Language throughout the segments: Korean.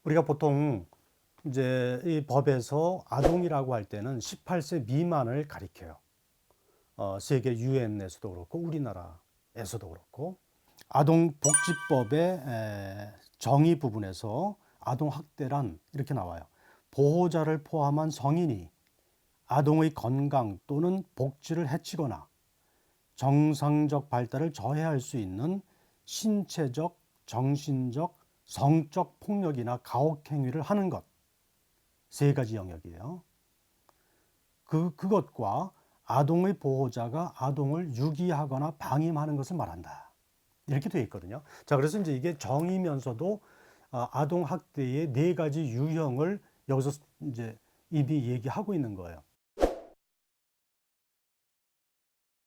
우리가 보통 이제 이 법에서 아동이라고 할 때는 18세 미만을 가리켜요. 세계 유엔에서도 그렇고 우리나라에서도 그렇고 아동복지법의 정의 부분에서 아동학대란 이렇게 나와요. 보호자를 포함한 성인이 아동의 건강 또는 복지를 해치거나 정상적 발달을 저해할 수 있는 신체적, 정신적, 성적 폭력이나 가혹행위를 하는 것. 세 가지 영역이에요. 그것과 아동의 보호자가 아동을 유기하거나 방임하는 것을 말한다. 이렇게 되어 있거든요. 자, 그래서 이제 이게 정의면서도 아동 학대의 네 가지 유형을 여기서 이제 이미 얘기하고 있는 거예요.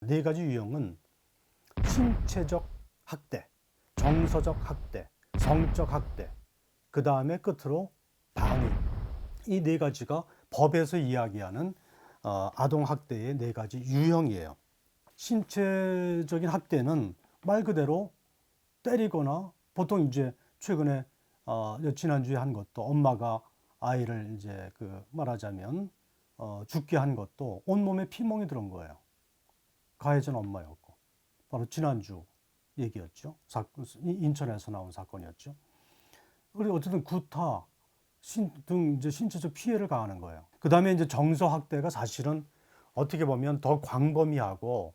네 가지 유형은 신체적 학대, 정서적 학대, 성적 학대, 그 다음에 끝으로 방임. 이 네 가지가 법에서 이야기하는 아동 학대의 네 가지 유형이에요. 신체적인 학대는 말 그대로 때리거나 보통 이제 최근에 지난주에 한 것도 엄마가 아이를 이제 말하자면 죽게 한 것도 온몸에 피멍이 들은 거예요. 가해자는 엄마였고 바로 지난주 얘기였죠. 인천에서 나온 사건이었죠. 그리고 어쨌든 구타 등 이제 신체적 피해를 가하는 거예요. 그 다음에 이제 정서 학대가 사실은 어떻게 보면 더 광범위하고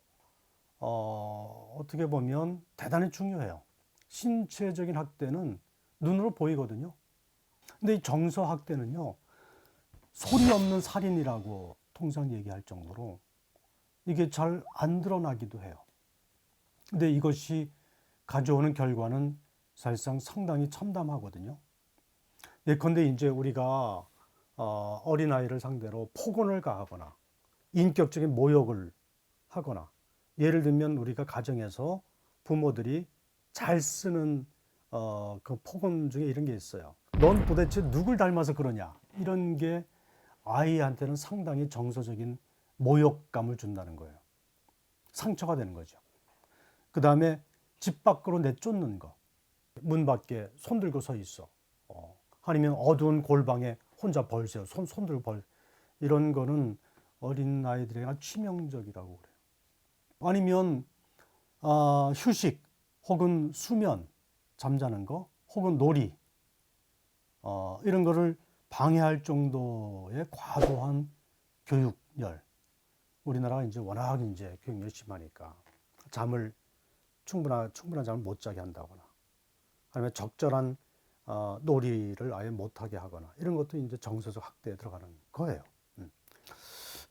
어떻게 보면 대단히 중요해요. 신체적인 학대는 눈으로 보이거든요. 근데 이 정서 학대는요, 소리 없는 살인이라고 통상 얘기할 정도로 이게 잘 안 드러나기도 해요. 근데 이것이 가져오는 결과는 사실상 상당히 참담하거든요. 예컨대 이제 우리가 어린아이를 상대로 폭언을 가하거나 인격적인 모욕을 하거나 예를 들면 우리가 가정에서 부모들이 잘 쓰는 그 폭언 중에 이런 게 있어요. 넌 도대체 누굴 닮아서 그러냐? 이런 게 아이한테는 상당히 정서적인 모욕감을 준다는 거예요. 상처가 되는 거죠. 그 다음에 집 밖으로 내쫓는 거. 문 밖에 손 들고 서 있어. 아니면 어두운 골방에 혼자 벌세요. 손 들고 이런 거는 어린 아이들에게 치명적이라고 그래요. 아니면 휴식 혹은 수면, 잠자는 거 혹은 놀이 이런 거를 방해할 정도의 과도한 교육열. 우리나라가 이제 워낙 이제 교육 열심히 하니까 잠을 충분한 잠을 못 자게 한다거나 아니면 적절한 놀이를 아예 못하게 하거나 이런 것도 이제 정서적 학대에 들어가는 거예요.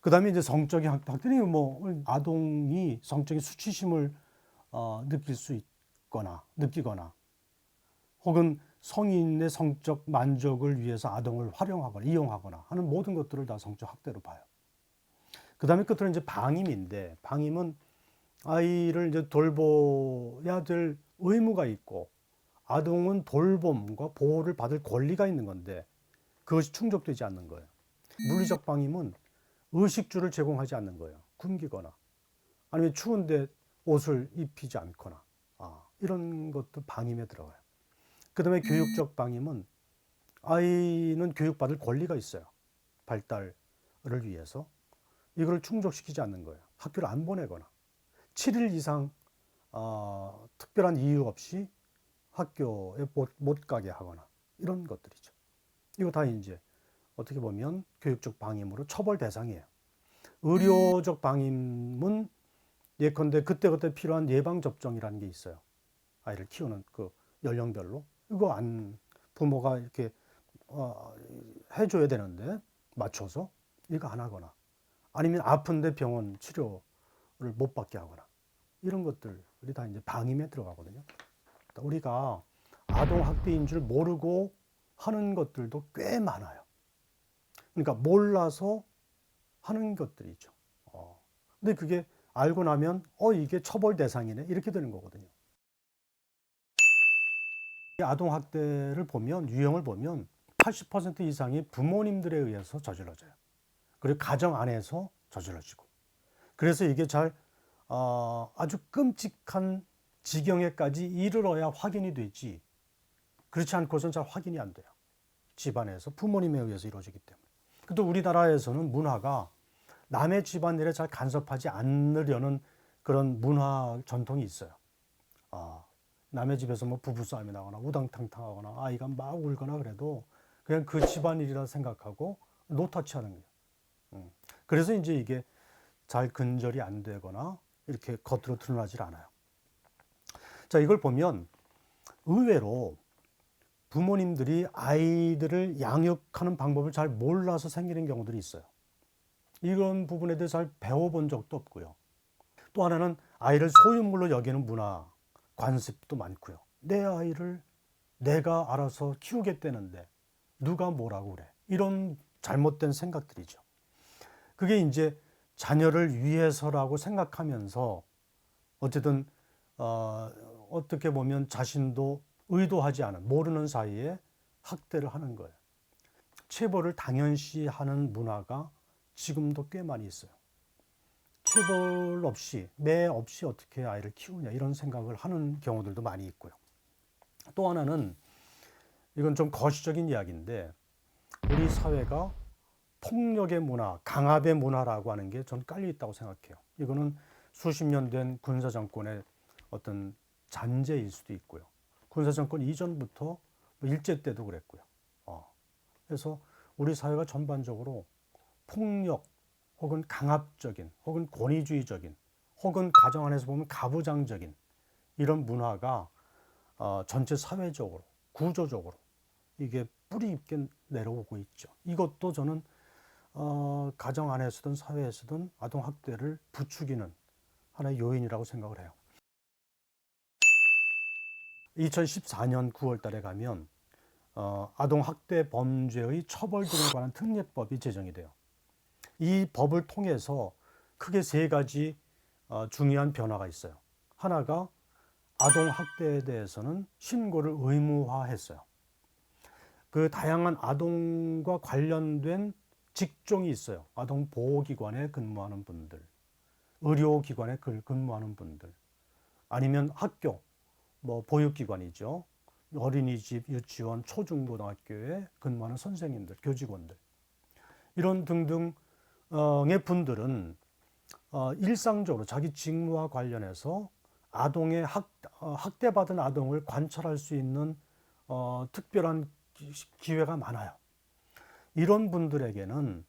그 다음에 이제 성적인 학대는 뭐 아동이 성적인 수치심을 느낄 수 느끼거나 혹은 성인의 성적 만족을 위해서 아동을 활용하거나 이용하거나 하는 모든 것들을 다 성적 학대로 봐요. 그 다음에 끝으로 이제 방임인데 방임은 아이를 이제 돌보아야 될 의무가 있고 아동은 돌봄과 보호를 받을 권리가 있는 건데 그것이 충족되지 않는 거예요. 물리적 방임은 의식주를 제공하지 않는 거예요. 굶기거나 아니면 추운데 옷을 입히지 않거나 이런 것도 방임에 들어가요. 그 다음에 교육적 방임은 아이는 교육받을 권리가 있어요. 발달을 위해서. 이걸 충족시키지 않는 거예요. 학교를 안 보내거나 7일 이상 특별한 이유 없이 학교에 못 가게 하거나 이런 것들이죠. 이거 다 이제 어떻게 보면 교육적 방임으로 처벌 대상이에요. 의료적 방임은 예컨대 그때그때 필요한 예방접종이라는 게 있어요. 아이를 키우는 그 연령별로. 이거 부모가 이렇게 해줘야 되는데 맞춰서 이거 안 하거나 아니면 아픈데 병원 치료를 못 받게 하거나 이런 것들이 다 이제 방임에 들어가거든요. 우리가 아동 학대인 줄 모르고 하는 것들도 꽤 많아요. 그러니까 몰라서 하는 것들이죠. 근데 그게 알고 나면 이게 처벌 대상이네 이렇게 되는 거거든요. 아동 학대를 보면 유형을 보면 80% 이상이 부모님들에 의해서 저질러져요. 그리고 가정 안에서 저질러지고. 그래서 이게 아주 끔찍한 지경에까지 이르러야 확인이 되지. 그렇지 않고선 잘 확인이 안 돼요. 집안에서 부모님에 의해서 이루어지기 때문에. 또 우리나라에서는 문화가 남의 집안일에 잘 간섭하지 않으려는 그런 문화 전통이 있어요. 남의 집에서 뭐 부부싸움이 나거나 우당탕탕하거나 아이가 막 울거나 그래도 그냥 그 집안일이라 생각하고 노터치하는 거예요. 그래서 이제 이게 잘 근절이 안 되거나 이렇게 겉으로 드러나질 않아요. 자, 이걸 보면 의외로 부모님들이 아이들을 양육하는 방법을 잘 몰라서 생기는 경우들이 있어요. 이런 부분에 대해서 잘 배워본 적도 없고요. 또 하나는 아이를 소유물로 여기는 문화, 관습도 많고요. 내 아이를 내가 알아서 키우겠다는데 누가 뭐라고 그래. 이런 잘못된 생각들이죠. 그게 이제 자녀를 위해서라고 생각하면서 어쨌든 어떻게 보면 자신도 의도하지 않은 모르는 사이에 학대를 하는 거예요. 체벌을 당연시하는 문화가 지금도 꽤 많이 있어요. 체벌 없이, 매 없이 어떻게 아이를 키우냐 이런 생각을 하는 경우들도 많이 있고요. 또 하나는 이건 좀 거시적인 이야기인데 우리 사회가 폭력의 문화, 강압의 문화라고 하는 게 전 깔려 있다고 생각해요. 이거는 수십 년 된 군사정권의 어떤 잔재일 수도 있고요. 군사정권 이전부터 뭐 일제 때도 그랬고요. 그래서 우리 사회가 전반적으로 폭력 혹은 강압적인 혹은 권위주의적인 혹은 가정 안에서 보면 가부장적인 이런 문화가 전체 사회적으로 구조적으로 이게 뿌리 있게 내려오고 있죠. 이것도 저는 가정 안에서든 사회에서든 아동학대를 부추기는 하나의 요인이라고 생각을 해요. 2014년 9월 달에 가면 아동학대 범죄의 처벌 등에 관한 특례법이 제정이 돼요. 이 법을 통해서 크게 세 가지 중요한 변화가 있어요. 하나가 아동학대에 대해서는 신고를 의무화했어요. 그 다양한 아동과 관련된 직종이 있어요. 아동보호기관에 근무하는 분들, 의료기관에 근무하는 분들, 아니면 학교, 뭐 보육기관이죠. 어린이집, 유치원, 초중고등학교에 근무하는 선생님들, 교직원들. 이런 등등의 분들은 일상적으로 자기 직무와 관련해서 아동의 학대받은 아동을 관찰할 수 있는 특별한 기회가 많아요. 이런 분들에게는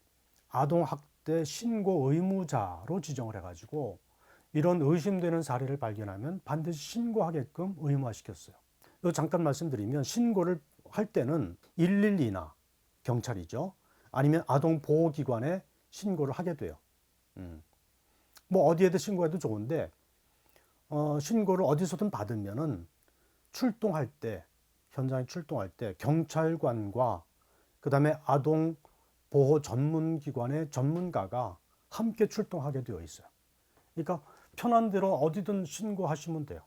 아동학대 신고 의무자로 지정을 해가지고 이런 의심되는 사례를 발견하면 반드시 신고하게끔 의무화시켰어요. 이거 잠깐 말씀드리면 신고를 할 때는 112나 경찰이죠. 아니면 아동보호기관에 신고를 하게 돼요. 뭐 어디에도 신고해도 좋은데 신고를 어디서든 받으면은 출동할 때 현장에 출동할 때 경찰관과 그다음에 아동보호 전문기관의 전문가가 함께 출동하게 되어 있어요. 그러니까 편한 대로 어디든 신고하시면 돼요.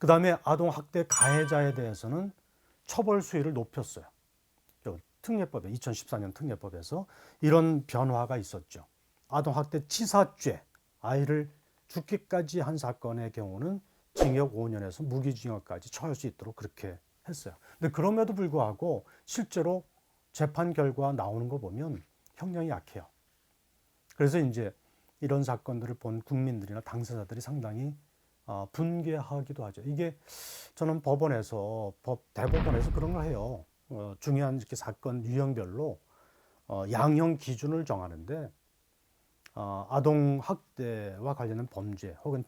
그다음에 아동학대 가해자에 대해서는 처벌 수위를 높였어요. 특례법에 2014년 특례법에서 이런 변화가 있었죠. 아동학대 치사죄, 아이를 죽기까지 한 사건의 경우는 징역 5년에서 무기징역까지 처할 수 있도록 그렇게 했어요. 근데 그럼에도 불구하고 실제로 재판 결과 나오는 거 보면 형량이 약해요. 그래서 이제 이런 사건들을 본 국민들이나 당사자들이 상당히 분개하기도 하죠. 이게 저는 법원에서 대법원에서 그런 걸 해요. 중요한 이렇게 사건 유형별로 양형 기준을 정하는데 아동 학대와 관련된 범죄 혹은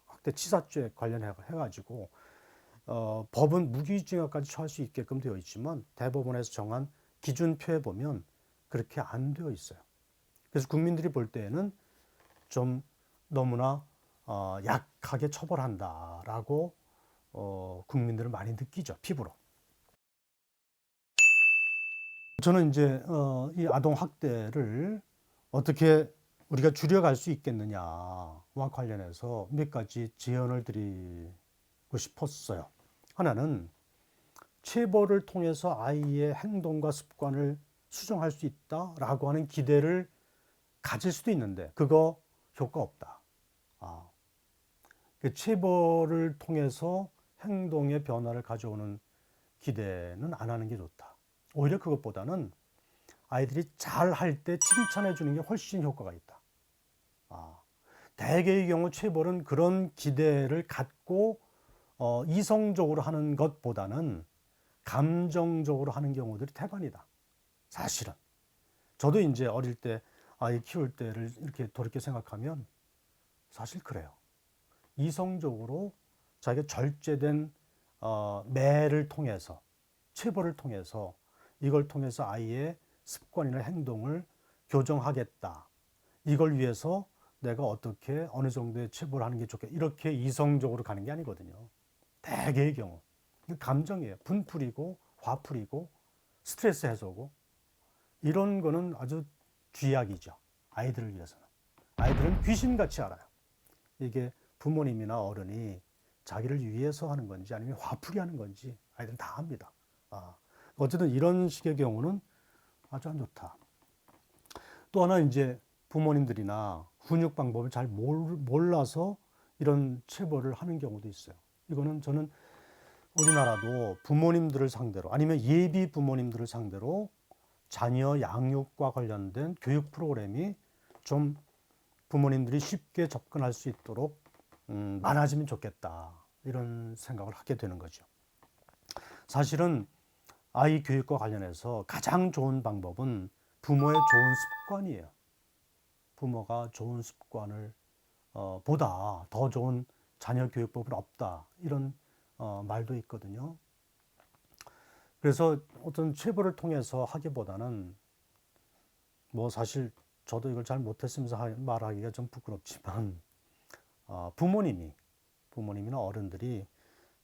학대 치사죄 관련해 가지고 법은 무기징역까지 처할 수 있게끔 되어 있지만 대법원에서 정한 기준표에 보면 그렇게 안 되어 있어요. 그래서 국민들이 볼 때에는 좀 너무나 약하게 처벌한다라고 국민들은 많이 느끼죠, 피부로. 저는 이제 이 아동 학대를 어떻게 우리가 줄여갈 수 있겠느냐와 관련해서 몇 가지 제언을 드리고 싶었어요. 하나는 체벌을 통해서 아이의 행동과 습관을 수정할 수 있다라고 하는 기대를 가질 수도 있는데 그거 효과 없다. 그 체벌을 통해서 행동의 변화를 가져오는 기대는 안 하는 게 좋다. 오히려 그것보다는 아이들이 잘할 때 칭찬해 주는 게 훨씬 효과가 있다. 대개의 경우 체벌은 그런 기대를 갖고 이성적으로 하는 것보다는 감정적으로 하는 경우들이 태반이다. 사실은. 저도 이제 어릴 때 아이 키울 때를 이렇게 돌이켜 생각하면 사실 그래요. 이성적으로 자기가 절제된 매를 통해서, 체벌을 통해서, 이걸 통해서 아이의 습관이나 행동을 교정하겠다. 이걸 위해서 내가 어떻게 어느 정도의 체벌을 하는 게 좋겠다. 이렇게 이성적으로 가는 게 아니거든요. 대개의 경우. 감정이에요. 분풀이고 화풀이고 스트레스 해소고 이런 거는 아주 쥐약이죠. 아이들을 위해서는. 아이들은 귀신같이 알아요. 이게 부모님이나 어른이 자기를 위해서 하는 건지 아니면 화풀이 하는 건지 아이들은 다 압니다. 어쨌든 이런 식의 경우는 아주 안 좋다. 또 하나 이제 부모님들이나 훈육 방법을 잘 몰라서 이런 체벌을 하는 경우도 있어요. 이거는 저는 우리나라도 부모님들을 상대로 아니면 예비 부모님들을 상대로 자녀 양육과 관련된 교육 프로그램이 좀 부모님들이 쉽게 접근할 수 있도록 많아지면 좋겠다. 이런 생각을 하게 되는 거죠. 사실은 아이 교육과 관련해서 가장 좋은 방법은 부모의 좋은 습관이에요. 부모가 좋은 습관을 보다 더 좋은 자녀 교육법은 없다. 이런 말도 있거든요. 그래서 어떤 체벌을 통해서 하기보다는 뭐 사실 저도 이걸 잘 못했으면서 말하기가 좀 부끄럽지만 부모님이나 어른들이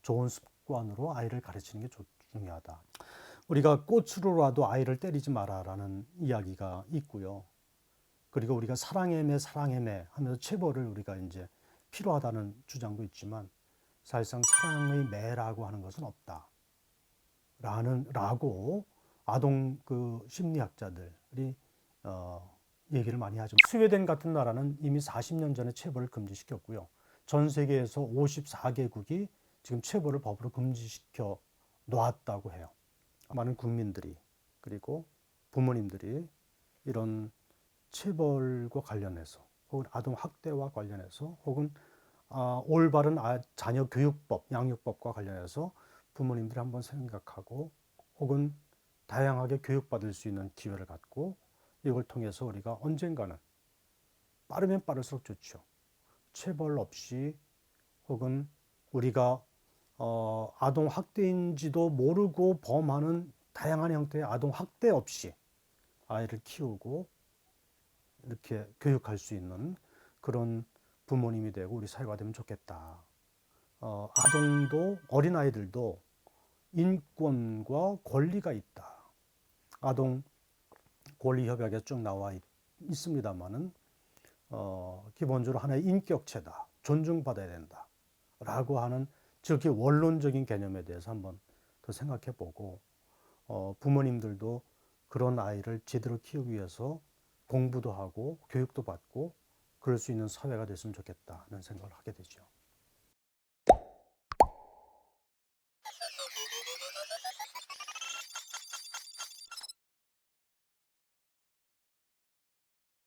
좋은 습관으로 아이를 가르치는 게 중요하다. 우리가 꽃으로라도 아이를 때리지 마라라는 이야기가 있고요. 그리고 우리가 사랑해매 하면서 체벌을 우리가 이제 필요하다는 주장도 있지만 사실상 사랑의 매라고 하는 것은 없다. 라고 아동 그 심리학자들이 얘기를 많이 하죠. 스웨덴 같은 나라는 이미 40년 전에 체벌을 금지시켰고요. 전 세계에서 54개국이 지금 체벌을 법으로 금지시켜 놓았다고 해요. 많은 국민들이 그리고 부모님들이 이런 체벌과 관련해서 혹은 아동 학대와 관련해서 혹은 올바른 자녀 교육법, 양육법과 관련해서 부모님들이 한번 생각하고 혹은 다양하게 교육받을 수 있는 기회를 갖고 이걸 통해서 우리가 언젠가는 빠르면 빠를수록 좋죠. 체벌 없이 혹은 우리가 아동 학대인지도 모르고 범하는 다양한 형태의 아동 학대 없이 아이를 키우고 이렇게 교육할 수 있는 그런 부모님이 되고 우리 사회가 되면 좋겠다. 아동도 어린아이들도 인권과 권리가 있다. 아동 권리협약에 쭉 나와 있습니다만은 기본적으로 하나의 인격체다. 존중받아야 된다. 라고 하는 저렇게 원론적인 개념에 대해서 한번 더 생각해 보고 부모님들도 그런 아이를 제대로 키우기 위해서 공부도 하고 교육도 받고 그럴 수 있는 사회가 됐으면 좋겠다는 생각을 하게 되죠.